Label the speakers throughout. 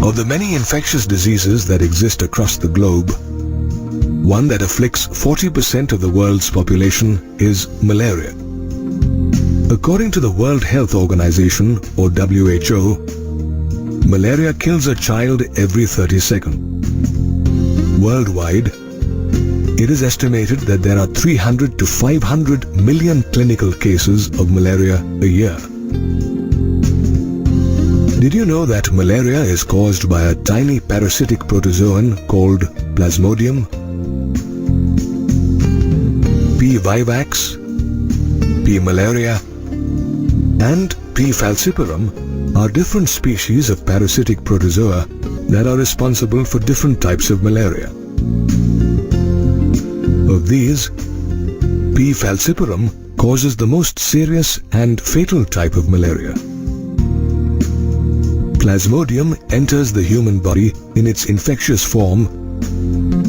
Speaker 1: Of the many infectious diseases that exist across the globe, one that afflicts 40% of the world's population is malaria. According to the World Health Organization, or WHO, malaria kills a child every 30 seconds. Worldwide, it is estimated that there are 300 to 500 million clinical cases of malaria a year. Did you know that malaria is caused by a tiny parasitic protozoan called Plasmodium? P. vivax, P. malaria, and P. falciparum are different species of parasitic protozoa that are responsible for different types of malaria. Of these, P. falciparum causes the most serious and fatal type of malaria. Plasmodium enters the human body in its infectious form,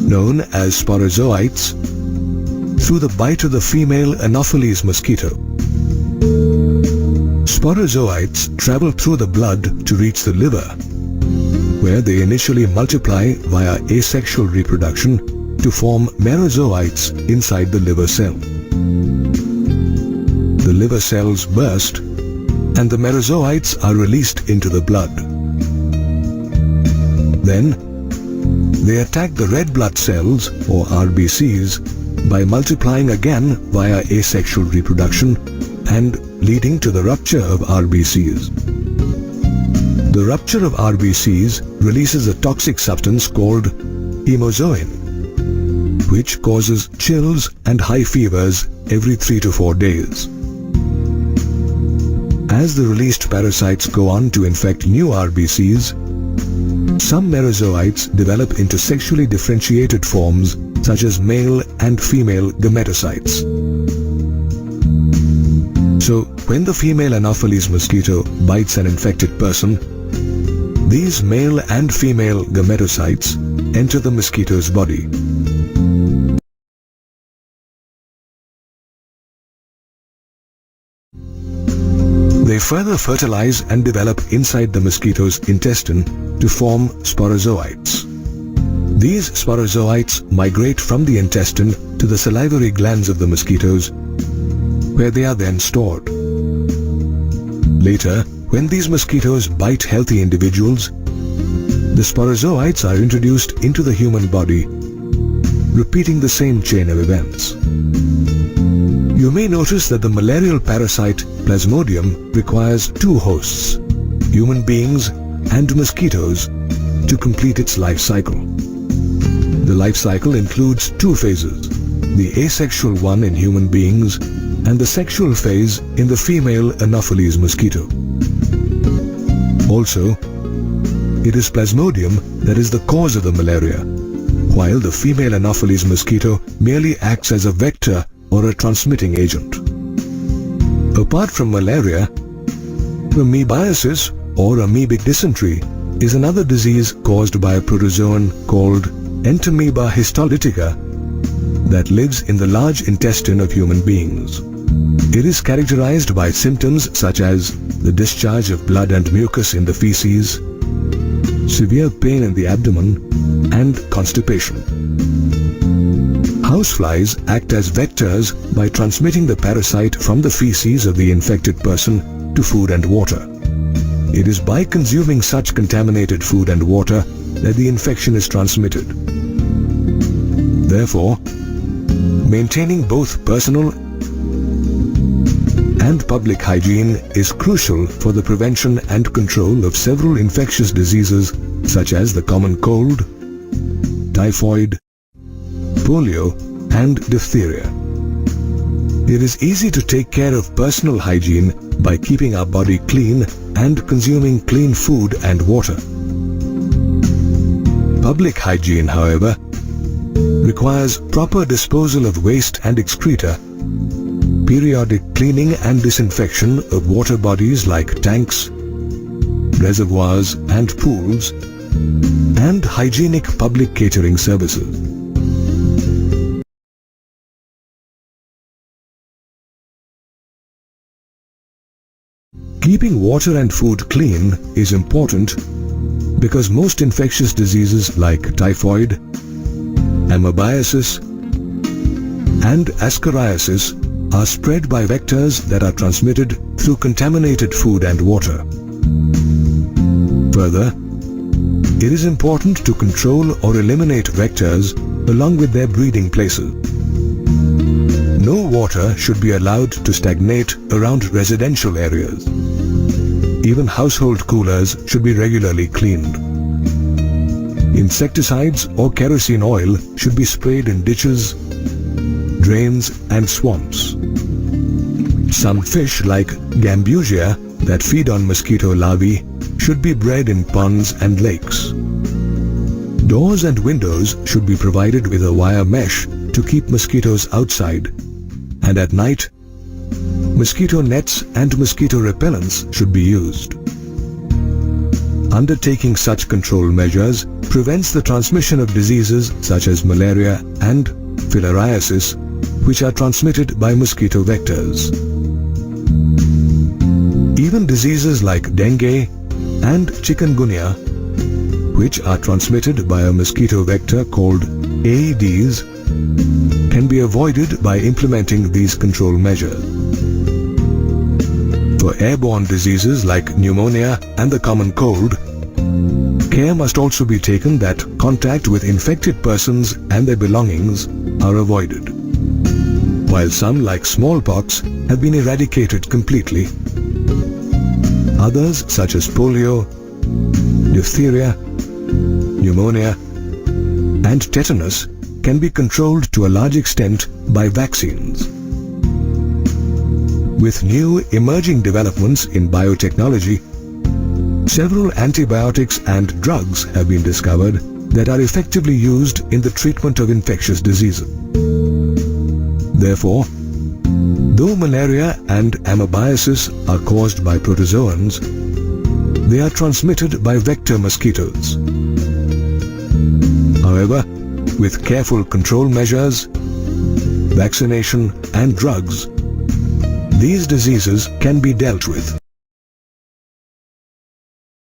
Speaker 1: known as sporozoites, through the bite of the female Anopheles mosquito. Sporozoites travel through the blood to reach the liver, where they initially multiply via asexual reproduction to form merozoites inside the liver cell. The liver cells burst and the merozoites are released into the blood. Then, they attack the red blood cells, or RBCs, by multiplying again via asexual reproduction and leading to the rupture of RBCs. The rupture of RBCs releases a toxic substance called hemozoin, which causes chills and high fevers every 3 to 4 days. As the released parasites go on to infect new RBCs, some merozoites develop into sexually differentiated forms such as male and female gametocytes. So, when the female Anopheles mosquito bites an infected person, these male and female gametocytes enter the mosquito's body. They further fertilize and develop inside the mosquito's intestine to form sporozoites. These sporozoites migrate from the intestine to the salivary glands of the mosquitoes, where they are then stored. Later, when these mosquitoes bite healthy individuals, the sporozoites are introduced into the human body, repeating the same chain of events. You may notice that the malarial parasite Plasmodium requires two hosts, human beings and mosquitoes, to complete its life cycle. The life cycle includes two phases, the asexual one in human beings and the sexual phase in the female Anopheles mosquito. Also, it is Plasmodium that is the cause of the malaria, while the female Anopheles mosquito merely acts as a vector or a transmitting agent. Apart from malaria, amoebiasis or amoebic dysentery is another disease caused by a protozoan called Entamoeba histolytica that lives in the large intestine of human beings. It is characterized by symptoms such as the discharge of blood and mucus in the feces, severe pain in the abdomen, and constipation. Houseflies act as vectors by transmitting the parasite from the feces of the infected person to food and water. It is by consuming such contaminated food and water that the infection is transmitted. Therefore, maintaining both personal and public hygiene is crucial for the prevention and control of several infectious diseases such as the common cold, typhoid, polio, and diphtheria. It is easy to take care of personal hygiene by keeping our body clean and consuming clean food and water. Public hygiene, however, requires proper disposal of waste and excreta, periodic cleaning and disinfection of water bodies like tanks, reservoirs and pools, and hygienic public catering services. Keeping water and food clean is important because most infectious diseases like typhoid, amoebiasis, and ascariasis are spread by vectors that are transmitted through contaminated food and water. Further, it is important to control or eliminate vectors along with their breeding places. No water should be allowed to stagnate around residential areas. Even household coolers should be regularly cleaned. Insecticides or kerosene oil should be sprayed in ditches, drains and swamps. Some fish like gambusia that feed on mosquito larvae should be bred in ponds and lakes. Doors and windows should be provided with a wire mesh to keep mosquitoes outside, and at night, mosquito nets and mosquito repellents should be used. Undertaking such control measures prevents the transmission of diseases such as malaria and filariasis, which are transmitted by mosquito vectors. Even diseases like dengue and chikungunya, which are transmitted by a mosquito vector called Aedes, can be avoided by implementing these control measures. For airborne diseases like pneumonia and the common cold, care must also be taken that contact with infected persons and their belongings are avoided. While some, like smallpox, have been eradicated completely, others such as polio, diphtheria, pneumonia, and tetanus can be controlled to a large extent by vaccines. With new emerging developments in biotechnology, several antibiotics and drugs have been discovered that are effectively used in the treatment of infectious diseases. Therefore, though malaria and amoebiasis are caused by protozoans, they are transmitted by vector mosquitoes. However, with careful control measures, vaccination and drugs, these diseases can be dealt with.